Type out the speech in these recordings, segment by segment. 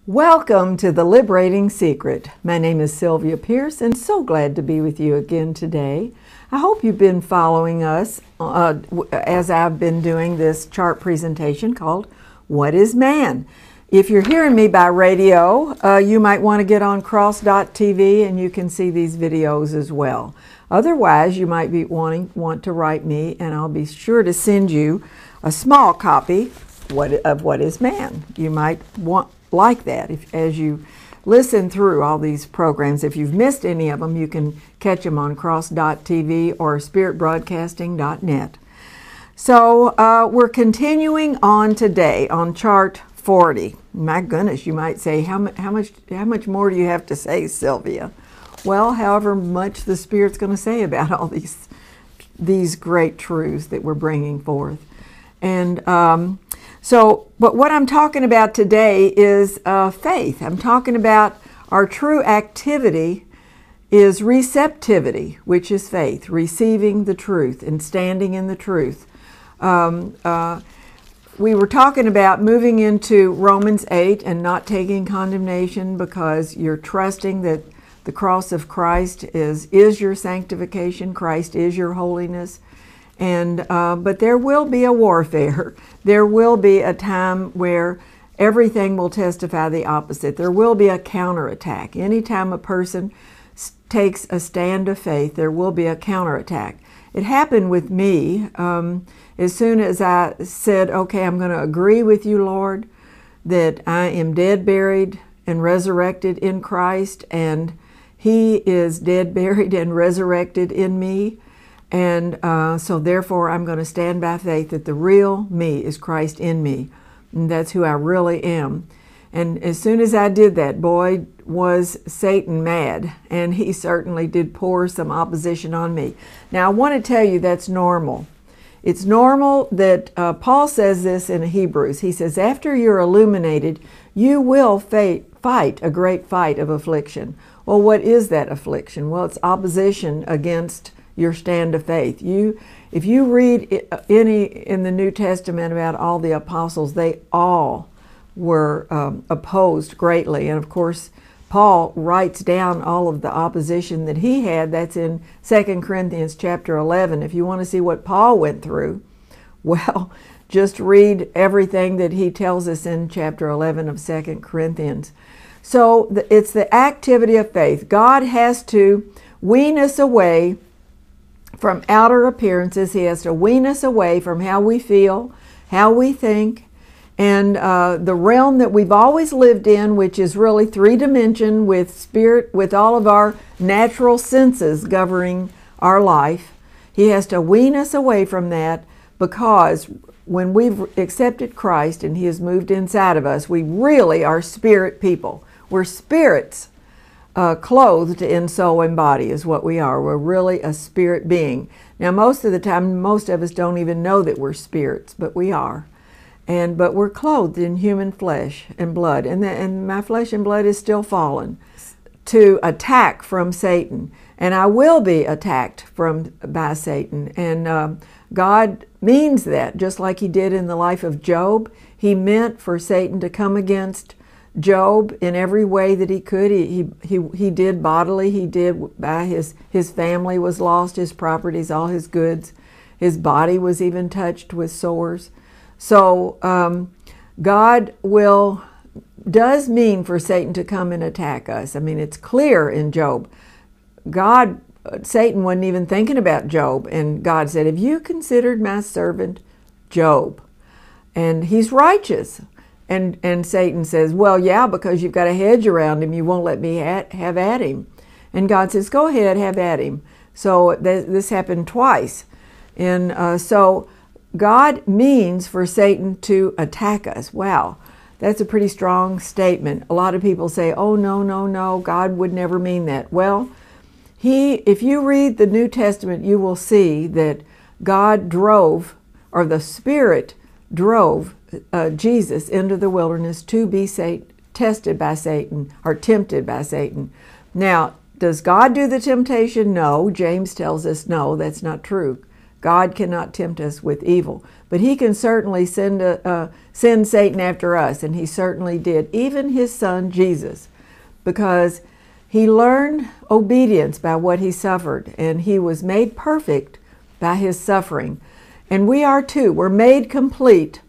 Welcome to The Liberating Secret. My name is Sylvia Pierce and so glad to be with you again today. I hope you've been following us as I've been doing this chart presentation called What is Man? If you're hearing me by radio, you might want to get on cross.tv and you can see these videos as well. Otherwise, you might be want to write me and I'll be sure to send you a small copy of What is Man. You might like that as you listen through all these programs. If you've missed any of them, you can catch them on cross.tv or spiritbroadcasting.net. So we're continuing on today on chart 40. My goodness, you might say, how much more do you have to say, Sylvia? Well, however much the Spirit's going to say about all these great truths that we're bringing forth. And but what I'm talking about today is faith. I'm talking about our true activity is receptivity, which is faith, receiving the truth and standing in the truth. We were talking about moving into Romans 8 and not taking condemnation because you're trusting that the cross of Christ is your sanctification. Christ is your holiness. And but there will be a warfare. There will be a time where everything will testify the opposite. There will be a counterattack. Anytime a person takes a stand of faith, there will be a counterattack. It happened with me. As soon as I said, okay, I'm going to agree with you, Lord, that I am dead, buried, and resurrected in Christ, and He is dead, buried, and resurrected in me. And so therefore I'm going to stand by faith that the real me is Christ in me. And that's who I really am. And as soon as I did that, boy, was Satan mad. And he certainly did pour some opposition on me. Now I want to tell you that's normal. It's normal that Paul says this in Hebrews. He says, after you're illuminated, you will fight a great fight of affliction. Well, what is that affliction? Well, it's opposition against your stand of faith. If you read any in the New Testament about all the apostles, they all were opposed greatly. And of course, Paul writes down all of the opposition that he had. That's in 2 Corinthians chapter 11. If you want to see what Paul went through, well, just read everything that he tells us in chapter 11 of 2 Corinthians. So it's the activity of faith. God has to wean us away from outer appearances. He has to wean us away from how we feel, how we think, and the realm that we've always lived in, which is really three-dimension with spirit, with all of our natural senses governing our life. He has to wean us away from that, because when we've accepted Christ and He has moved inside of us, we really are spirit people. We're spirits. Clothed in soul and body is what we are. We're really a spirit being. Now, most of the time, most of us don't even know that we're spirits, but we are. But we're clothed in human flesh and blood. And my flesh and blood is still fallen to attack from Satan. And I will be attacked by Satan. And God means that, just like He did in the life of Job. He meant for Satan to come against Job in every way that he could. He did bodily. He did by his family was lost, his properties, all his goods. His body was even touched with sores. So God does mean for Satan to come and attack us. I mean, it's clear in Job. Satan wasn't even thinking about Job, and God said, "Have you considered my servant Job? And he's righteous." And Satan says, well, yeah, because you've got a hedge around him, you won't let me have at him. And God says, go ahead, have at him. So this happened twice. And so God means for Satan to attack us. Wow, that's a pretty strong statement. A lot of people say, oh, no, God would never mean that. Well, if you read the New Testament, you will see that God drove, or the Spirit drove Jesus into the wilderness to be tested by Satan, or tempted by Satan. Now, does God do the temptation? No. James tells us no, that's not true. God cannot tempt us with evil. But he can certainly send Satan after us, and he certainly did, even his son Jesus, because he learned obedience by what he suffered, and he was made perfect by his suffering. And we are too. We're made complete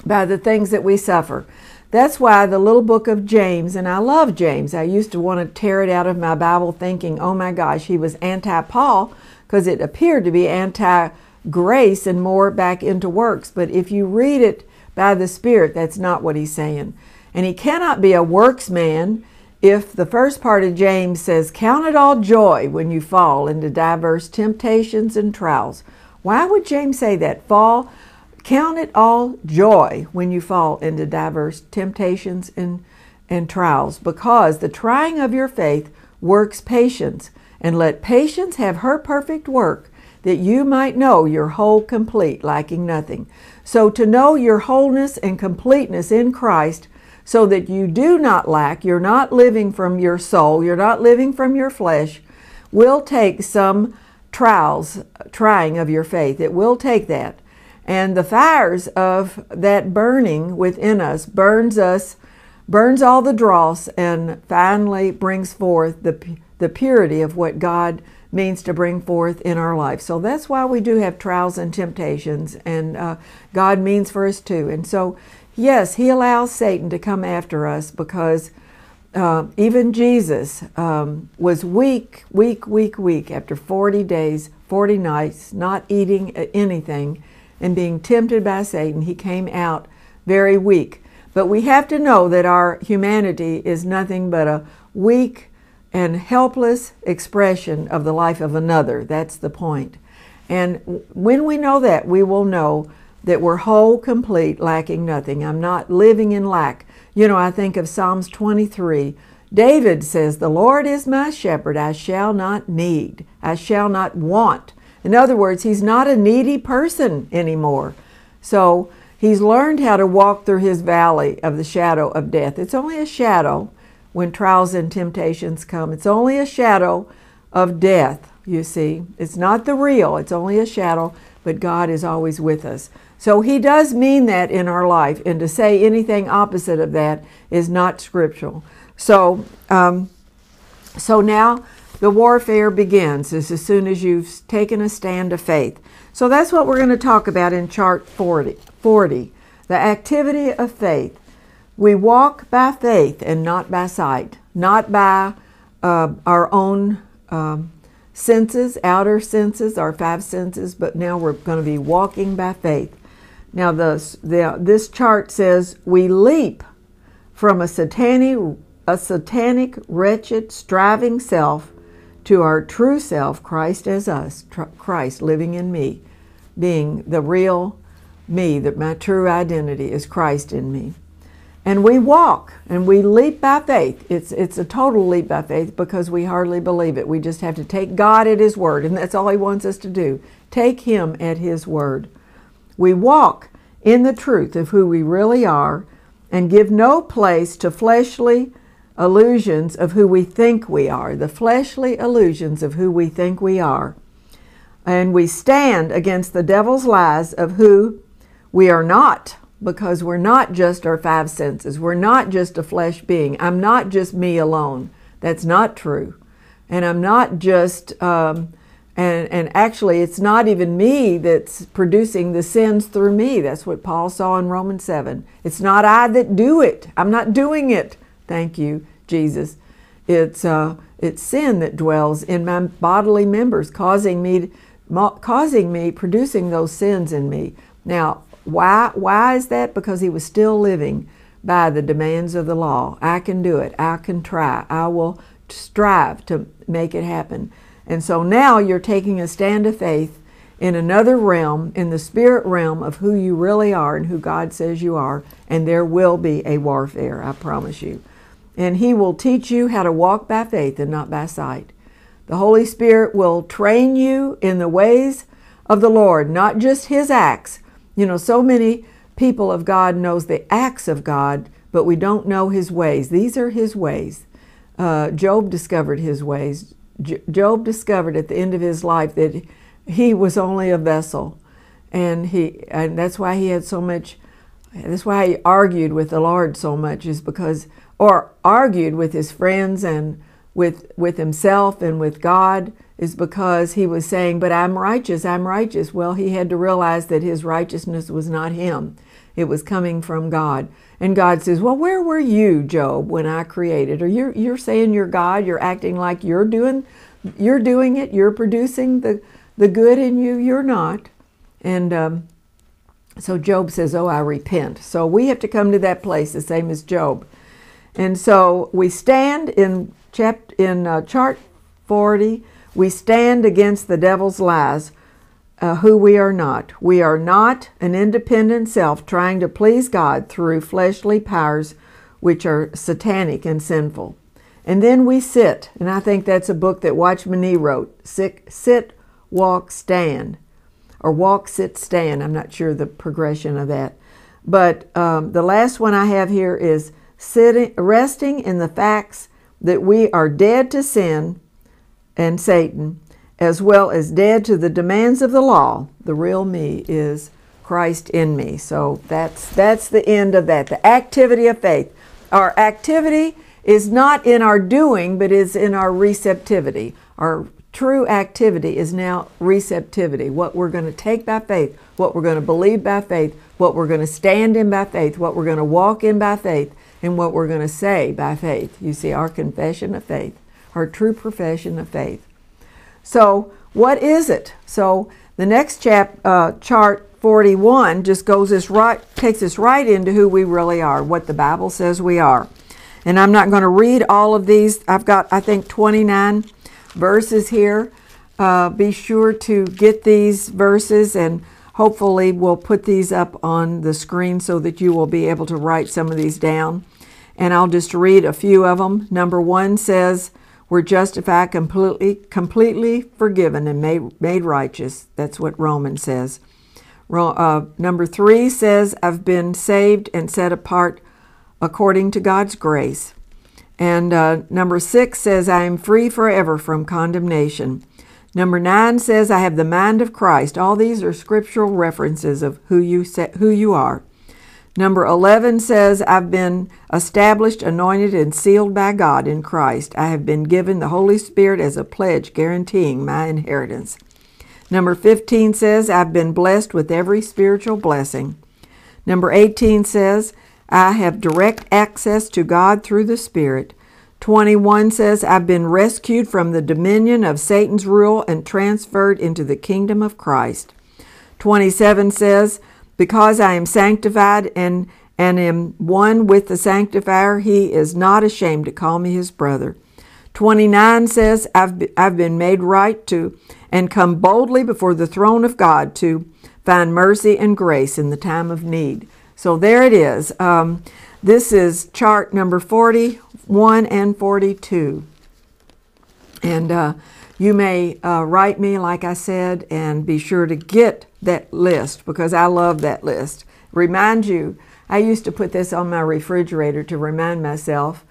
by the things that we suffer. That's why the little book of James, and I love James. I used to want to tear it out of my Bible thinking, oh my gosh, he was anti-Paul, because it appeared to be anti-grace and more back into works. But if you read it by the Spirit, that's not what he's saying. And he cannot be a works man if the first part of James says, count it all joy when you fall into diverse temptations and trials. Why would James say that? Count it all joy when you fall into diverse temptations and trials, because the trying of your faith works patience, and let patience have her perfect work, that you might know your whole complete, lacking nothing. So to know your wholeness and completeness in Christ, so that you do not lack, you're not living from your soul, you're not living from your flesh, will take some trying of your faith. It will take that. And the fires of that burning within us burns all the dross, and finally brings forth the purity of what God means to bring forth in our life. So that's why we do have trials and temptations, and God means for us too. And so, yes, he allows Satan to come after us, because even Jesus was weak after 40 days, 40 nights, not eating anything, and being tempted by Satan. He came out very weak. But we have to know that our humanity is nothing but a weak and helpless expression of the life of another. That's the point. And when we know that, we will know that we're whole, complete, lacking nothing. I'm not living in lack. You know, I think of Psalms 23. David says, the Lord is my shepherd, I shall not need, I shall not want. In other words, he's not a needy person anymore. So he's learned how to walk through his valley of the shadow of death. It's only a shadow when trials and temptations come. It's only a shadow of death, you see. It's not the real. It's only a shadow, but God is always with us. So he does mean that in our life, and to say anything opposite of that is not scriptural. So now the warfare begins as soon as you've taken a stand of faith. So that's what we're going to talk about in chart 40, the activity of faith. We walk by faith and not by sight, not by our own senses, outer senses, our five senses, but now we're going to be walking by faith. Now this chart says we leap from a satanic, wretched, striving self to our true self, Christ as us, Christ living in me, being the real me, that my true identity is Christ in me. And we walk and we leap by faith. It's a total leap by faith, because we hardly believe it. We just have to take God at his word, and that's all he wants us to do. Take him at his word. We walk in the truth of who we really are, and give no place to fleshly illusions of who we think we are, the fleshly illusions of who we think we are. And we stand against the devil's lies of who we are not, because we're not just our five senses. We're not just a flesh being. I'm not just me alone. That's not true. And I'm not just, and actually it's not even me that's producing the sins through me. That's what Paul saw in Romans 7. It's not I that do it. I'm not doing it. Thank you, Jesus. It's sin that dwells in my bodily members, causing me, producing those sins in me. Now, why is that? Because he was still living by the demands of the law. I can do it. I can try. I will strive to make it happen. And so now you're taking a stand of faith in another realm, in the spirit realm of who you really are and who God says you are, and there will be a warfare, I promise you. And he will teach you how to walk by faith and not by sight. The Holy Spirit will train you in the ways of the Lord, not just his acts. You know, so many people of God knows the acts of God, but we don't know his ways. These are his ways. Job discovered his ways. Job discovered at the end of his life that he was only a vessel. And that's why he had so much, that's why he argued with the Lord so much, is because, or argued with his friends and with himself and with God, is because he was saying, but I'm righteous, I'm righteous. Well, he had to realize that his righteousness was not him. It was coming from God. And God says, well, where were you, Job, when I created? Or you're saying you're God, you're acting like you're doing it, you're producing the good in you, you're not. And so Job says, oh, I repent. So we have to come to that place, the same as Job. And so we stand in chart 40, we stand against the devil's lies, who we are not. We are not an independent self trying to please God through fleshly powers which are satanic and sinful. And then we sit, and I think that's a book that Watchman Nee wrote, Sit, Walk, Stand, or Walk, Sit, Stand. I'm not sure the progression of that. But the last one I have here is resting in the facts that we are dead to sin and Satan, as well as dead to the demands of the law. The real me is Christ in me. So that's the end of that. The activity of faith. Our activity is not in our doing, but is in our receptivity. Our true activity is now receptivity. What we're going to take by faith, what we're going to believe by faith, what we're going to stand in by faith, what we're going to walk in by faith, and what we're going to say by faith. You see, our confession of faith, our true profession of faith. So what is it? So the next chart 41 just takes us right into who we really are, what the Bible says we are. And I'm not going to read all of these. I've got, I think, 29 verses here. Be sure to get these verses, and hopefully we'll put these up on the screen so that you will be able to write some of these down. And I'll just read a few of them. Number 1 says, we're justified, completely forgiven and made righteous. That's what Romans says. Number 3 says, I've been saved and set apart according to God's grace. And number 6 says, I am free forever from condemnation. Number 9 says, I have the mind of Christ. All these are scriptural references of who you are. Number 11 says, I've been established, anointed, and sealed by God in Christ. I have been given the Holy Spirit as a pledge guaranteeing my inheritance. Number 15 says, I've been blessed with every spiritual blessing. Number 18 says, I have direct access to God through the Spirit. 21 says, I've been rescued from the dominion of Satan's rule and transferred into the kingdom of Christ. 27 says, because I am sanctified and am one with the sanctifier, he is not ashamed to call me his brother. 29 says, I've been made right to and come boldly before the throne of God to find mercy and grace in the time of need. So there it is. This is chart number 41 and 42. And you may write me, like I said, and be sure to get that list, because I love that list. Remind you, I used to put this on my refrigerator to remind myself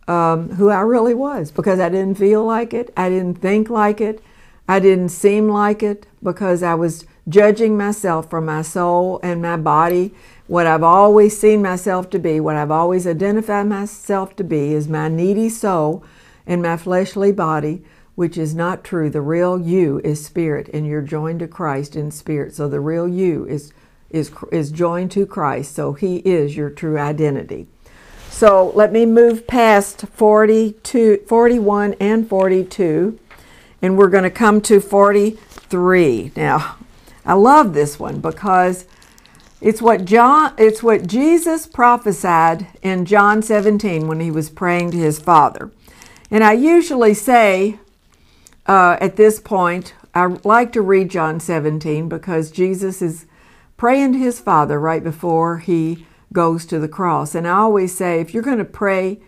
who I really was, because I didn't feel like it, I didn't think like it, I didn't seem like it, because I was judging myself from my soul and my body. What I've always seen myself to be, what I've always identified myself to be, is my needy soul and my fleshly body, which is not true. The real you is spirit, and you're joined to Christ in spirit. So the real you is joined to Christ. So he is your true identity. So let me move past 41 and 42, and we're going to come to 43. Now, I love this one because it's what Jesus prophesied in John 17 when he was praying to his Father. And I usually say at this point, I like to read John 17 because Jesus is praying to his Father right before he goes to the cross. And I always say, if you're going to pray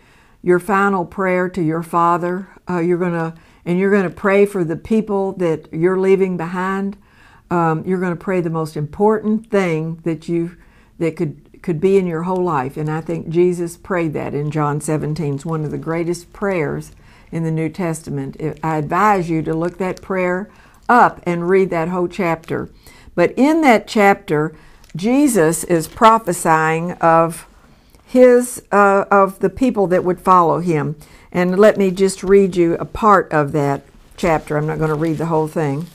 your final prayer to your Father, you're going to pray for the people that you're leaving behind. You're going to pray the most important thing that could be in your whole life. And I think Jesus prayed that in John 17. It's one of the greatest prayers in the New Testament. I advise you to look that prayer up and read that whole chapter. But in that chapter, Jesus is prophesying of the people that would follow him. And let me just read you a part of that chapter. I'm not going to read the whole thing.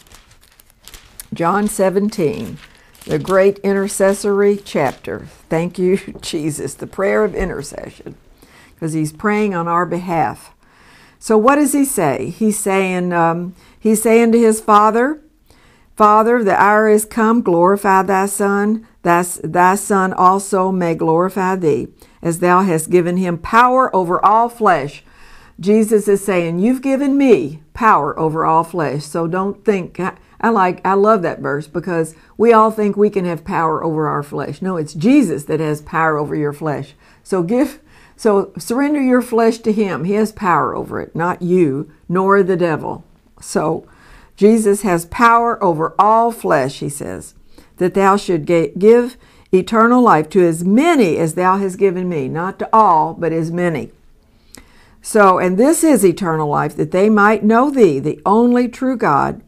John 17, the great intercessory chapter. Thank you, Jesus, the prayer of intercession, because he's praying on our behalf. So what does he say? He's saying to his Father, Father, the hour is come, glorify thy Son, thy Son also may glorify thee, as thou hast given him power over all flesh. Jesus is saying, you've given me power over all flesh. So don't think, I love that verse, because we all think we can have power over our flesh. No, it's Jesus that has power over your flesh. So surrender your flesh to him. He has power over it, not you, nor the devil. So Jesus has power over all flesh, he says, that thou should give eternal life to as many as thou hast given me, not to all, but as many. So, and this is eternal life, that they might know thee, the only true God,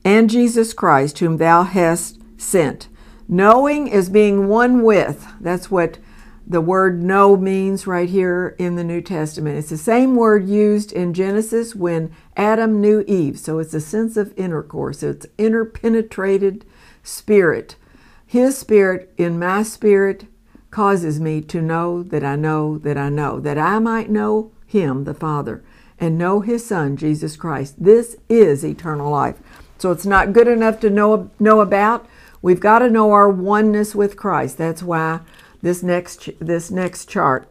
and Jesus Christ, whom thou hast sent. Knowing is being one with. That's what the word know means right here in the New Testament. It's the same word used in Genesis when Adam knew Eve. So it's a sense of intercourse. It's interpenetrated spirit. His spirit in my spirit causes me to know that I know that I know, that I might know him, the Father, and know his Son, Jesus Christ. This is eternal life. So it's not good enough to know about. We've got to know our oneness with Christ. That's why this next chart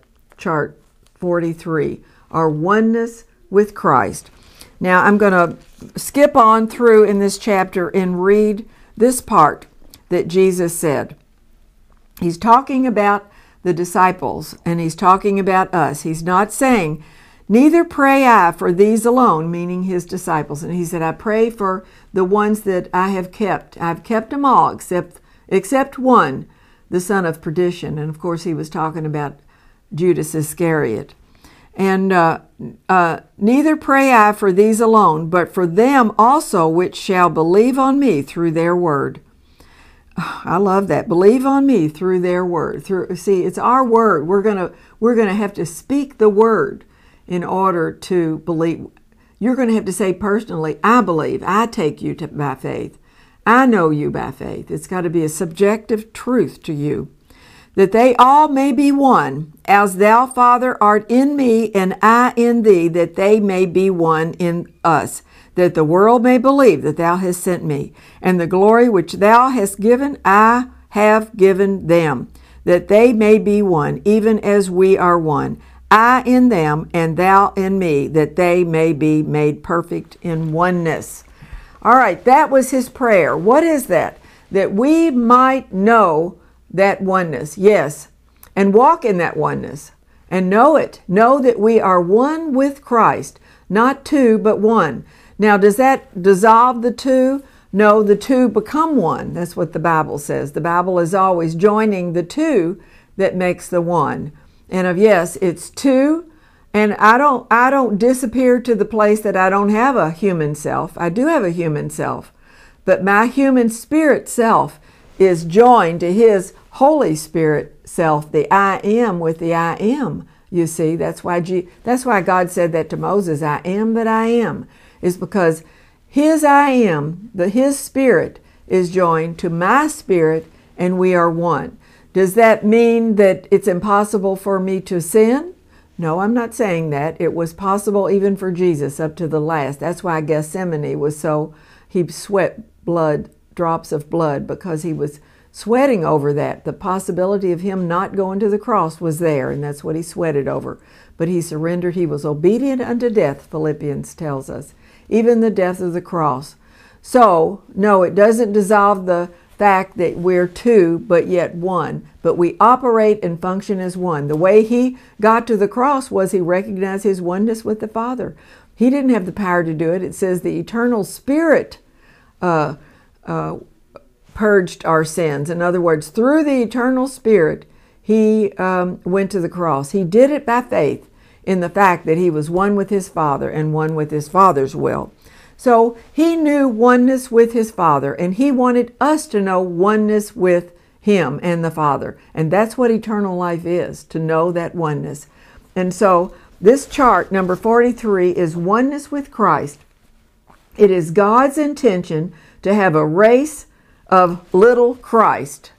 43, our oneness with Christ. Now I'm going to skip on through in this chapter and read this part that Jesus said. He's talking about the disciples, and he's talking about us. He's not saying, neither pray I for these alone, meaning his disciples. And he said, I pray for the ones that I have kept. I've kept them all except one, the son of perdition. And of course he was talking about Judas Iscariot. And neither pray I for these alone, but for them also which shall believe on me through their word. I love that. Believe on me through their word. See, it's our word. We're gonna have to speak the word in order to believe. You're going to have to say personally, I believe. I take you by faith. I know you by faith. It's got to be a subjective truth to you. That they all may be one, as thou, Father, art in me, and I in thee, that they may be one in us, that the world may believe that thou hast sent me. And the glory which thou hast given, I have given them, that they may be one, even as we are one. I in them, and thou in me, that they may be made perfect in oneness. All right, that was his prayer. What is that? That we might know that oneness, yes, and walk in that oneness, and know it. Know that we are one with Christ, not two, but one. Now, does that dissolve the two? No, the two become one. That's what the Bible says. The Bible is always joining the two that makes the one. And yes, it's two, and I don't disappear to the place that I don't have a human self. I do have a human self, but my human spirit self is joined to his Holy Spirit self, the I am with the I am. You see, that's why God said that to Moses, I am that I am, is because his I am, his spirit is joined to my spirit, and we are one. Does that mean that it's impossible for me to sin? No, I'm not saying that. It was possible even for Jesus up to the last. That's why Gethsemane was so, he sweat drops of blood, because he was sweating over that. The possibility of him not going to the cross was there, and that's what he sweated over. But he surrendered. He was obedient unto death, Philippians tells us, even the death of the cross. So, no, it doesn't dissolve the fact that we're two, but yet one. But we operate and function as one. The way he got to the cross was he recognized his oneness with the Father. He didn't have the power to do it. It says the eternal Spirit purged our sins. In other words, through the eternal Spirit, he went to the cross. He did it by faith in the fact that he was one with his Father and one with his Father's will. So he knew oneness with his Father, and he wanted us to know oneness with him and the Father. And that's what eternal life is, to know that oneness. And so this chart, number 43, is oneness with Christ. It is God's intention to have a race of little Christ.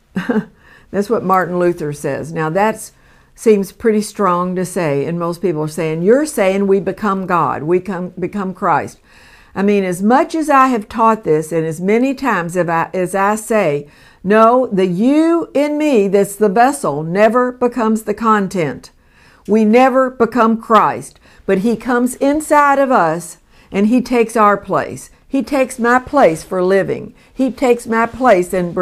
That's what Martin Luther says. Now that seems pretty strong to say, and most people are saying, you're saying we become God, we become Christ. I mean, as much as I have taught this, and as many times as I say, no, the you in me that's the vessel never becomes the content. We never become Christ, but he comes inside of us and he takes our place. He takes my place for living. He takes my place and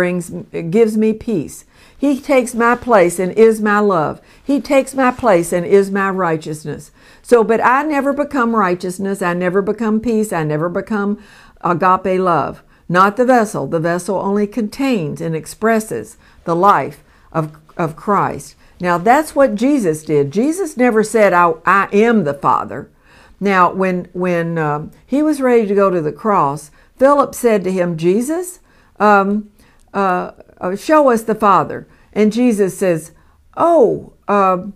gives me peace. He takes my place and is my love. He takes my place and is my righteousness. So, but I never become righteousness. I never become peace. I never become agape love. Not the vessel. The vessel only contains and expresses the life of Christ. Now, that's what Jesus did. Jesus never said, I am the Father. Now, when he was ready to go to the cross, Philip said to him, Jesus, show us the Father. And Jesus says, have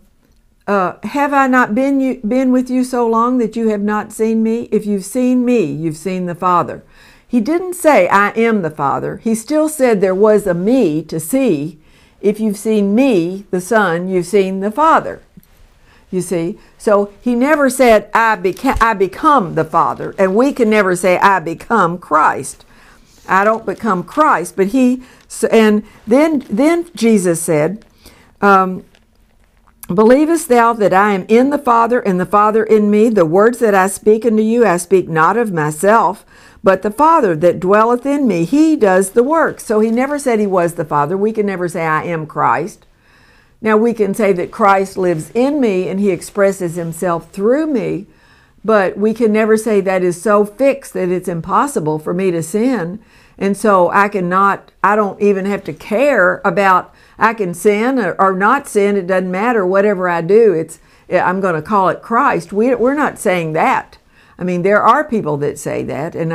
I not been with you so long that you have not seen me? If you've seen me, you've seen the Father. He didn't say, I am the Father. He still said there was a me to see. If you've seen me, the Son, you've seen the Father. You see? So he never said, I become the Father. And we can never say, I become Christ. I don't become Christ. But and then Jesus said, believest thou that I am in the Father, and the Father in me? The words that I speak unto you, I speak not of myself, but the Father that dwelleth in me, he does the work. So he never said he was the Father. We can never say, I am Christ. Now we can say that Christ lives in me and he expresses himself through me, but we can never say that is so fixed that it's impossible for me to sin. And so I don't even have to care about, I can sin or not sin. It doesn't matter. Whatever I do, I'm going to call it Christ. We're not saying that. I mean, there are people that say that, and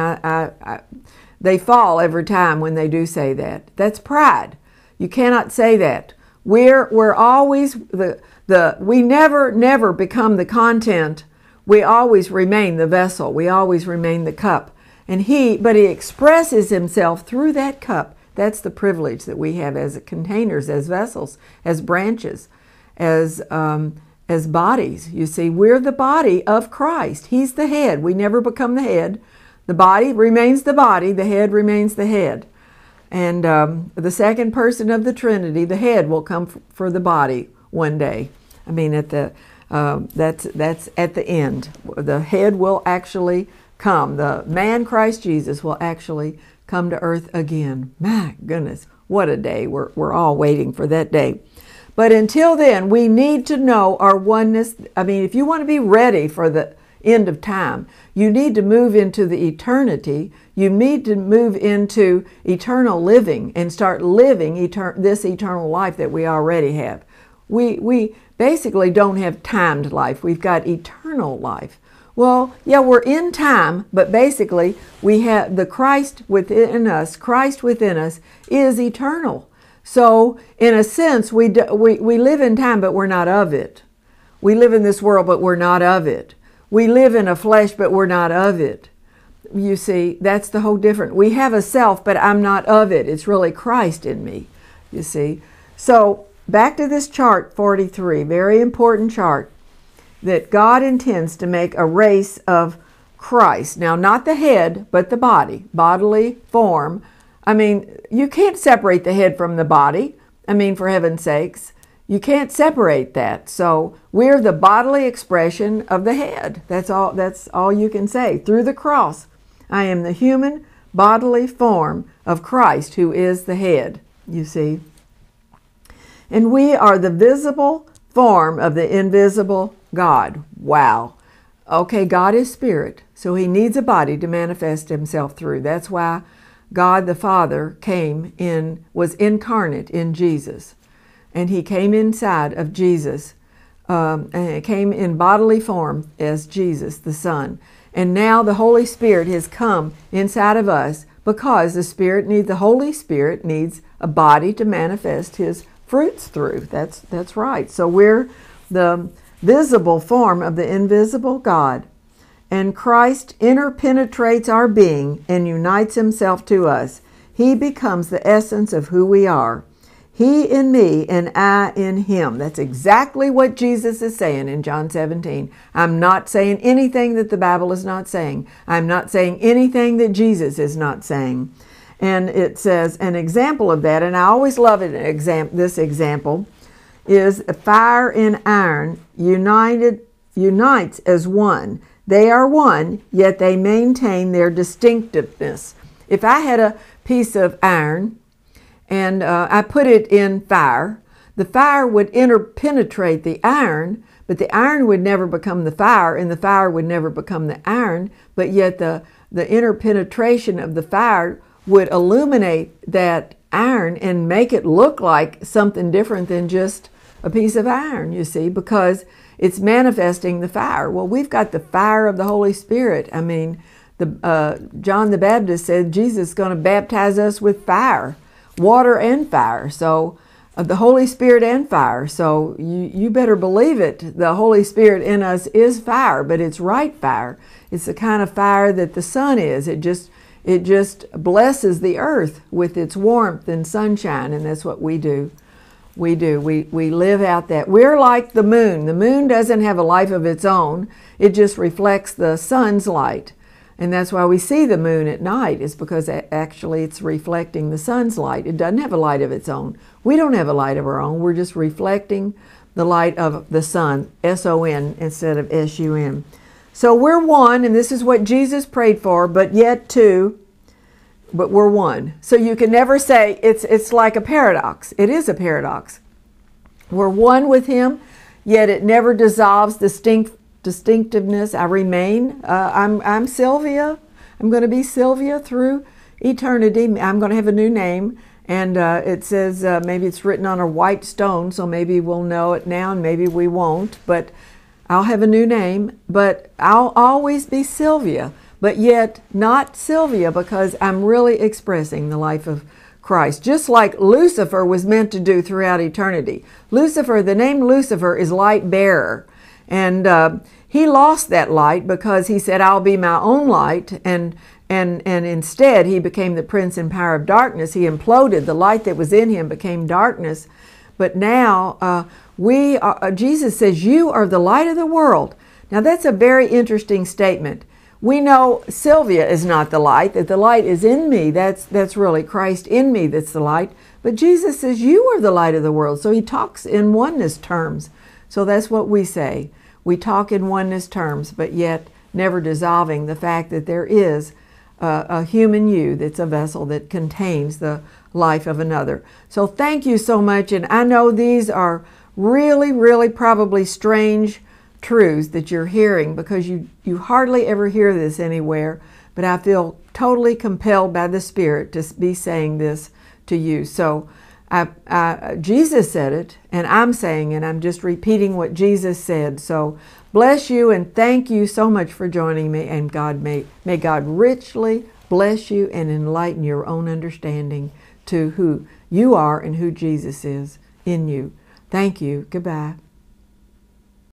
they fall every time when they do say that. That's pride. You cannot say that. We're always we never become the content. We always remain the vessel. We always remain the cup. But he expresses himself through that cup. That's the privilege that we have as containers, as vessels, as branches, as bodies. You see, we're the body of Christ. He's the head. We never become the head. The body remains the body. The head remains the head. And the second person of the Trinity, the head, will come for the body one day. I mean, that's at the end. The head will actually come. The man Christ Jesus will actually come to earth again. My goodness, what a day. We're all waiting for that day. But until then, we need to know our oneness. I mean, if you want to be ready for the end of time, you need to move into the eternity. You need to move into eternal living and start living this eternal life that we already have. We basically don't have timed life. We've got eternal life. Well, yeah, we're in time, but basically we have the Christ within us. Christ within us is eternal. So, in a sense, we live in time, but we're not of it. We live in this world, but we're not of it. We live in a flesh, but we're not of it. You see, that's the whole difference. We have a self, but I'm not of it. It's really Christ in me, you see. So, back to this chart 43, very important chart, that God intends to make a race of Christ. Now, not the head, but the body, bodily form. I mean, you can't separate the head from the body. I mean, for heaven's sakes, you can't separate that. So we're the bodily expression of the head. That's all you can say. Through the cross, I am the human bodily form of Christ, who is the head, you see. And we are the visible form of the invisible God. Wow. Okay, God is spirit, so he needs a body to manifest himself through. That's why God the Father was incarnate in Jesus. And he came inside of Jesus, and came in bodily form as Jesus, the Son. And now the Holy Spirit has come inside of us because the Holy Spirit needs a body to manifest His fruits through. That's right. So we're the visible form of the invisible God. And Christ interpenetrates our being and unites Himself to us. He becomes the essence of who we are. He in me and I in Him. That's exactly what Jesus is saying in John 17. I'm not saying anything that the Bible is not saying. I'm not saying anything that Jesus is not saying. And it says an example of that, and I always love it. This example is fire and iron unites as one. They are one, yet they maintain their distinctiveness. If I had a piece of iron and I put it in fire, the fire would interpenetrate the iron, but the iron would never become the fire, and the fire would never become the iron, but yet the interpenetration of the fire would illuminate that iron and make it look like something different than just a piece of iron, you see, because it's manifesting the fire. Well, we've got the fire of the Holy Spirit. I mean, John the Baptist said Jesus is going to baptize us with fire, water and fire. So the Holy Spirit and fire. So you better believe it. The Holy Spirit in us is fire, but it's right fire. It's the kind of fire that the sun is. It just blesses the earth with its warmth and sunshine, and that's what we do. We live out that. We're like the moon. The moon doesn't have a life of its own. It just reflects the sun's light. And that's why we see the moon at night, is because actually it's reflecting the sun's light. It doesn't have a light of its own. We don't have a light of our own. We're just reflecting the light of the sun, S-O-N instead of S-U-N. So we're one, and this is what Jesus prayed for, but yet two, but we're one. So you can never say, it's like a paradox. It is a paradox. We're one with Him, yet it never dissolves distinctiveness. I remain. I'm Sylvia. I'm going to be Sylvia through eternity. I'm going to have a new name. And it says, maybe it's written on a white stone, so maybe we'll know it now and maybe we won't. But I'll have a new name. But I'll always be Sylvia. But yet not Sylvia, because I'm really expressing the life of Christ. Just like Lucifer was meant to do throughout eternity. Lucifer, the name Lucifer is light bearer. And he lost that light because he said, I'll be my own light. And instead, he became the prince and power of darkness. He imploded. The light that was in him became darkness. But now, Jesus says, you are the light of the world. Now, that's a very interesting statement. We know Sylvia is not the light, that the light is in me. That's really Christ in me that's the light. But Jesus says, you are the light of the world. So he talks in oneness terms. So that's what we say. We talk in oneness terms, but yet never dissolving the fact that there is a human you that's a vessel that contains the life of another. So thank you so much. And I know these are really, really probably strange truths that you're hearing, because you hardly ever hear this anywhere, but I feel totally compelled by the Spirit to be saying this to you. So Jesus said it, and I'm saying it. I'm just repeating what Jesus said. So bless you, and thank you so much for joining me, and may God richly bless you and enlighten your own understanding to who you are and who Jesus is in you. Thank you. Goodbye.